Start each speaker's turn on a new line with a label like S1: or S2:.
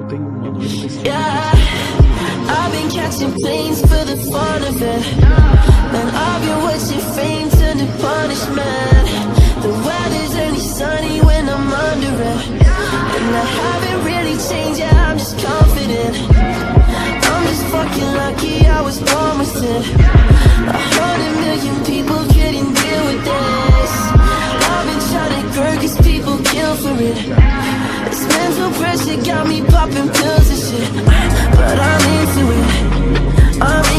S1: tenho uma noite.
S2: Yeah, I've been catching planes for the fun of it. And I've been watching fame turn to punishment. The weather's only sunny when I'm under it. And I haven't really changed, yeah, I'm just confident. I'm just fucking lucky I was born with it. 100 million people couldn't deal with this. I've been trying to grow cause people kill for it. This mental pressure got me popping pills and shit. But I'm into it, I'm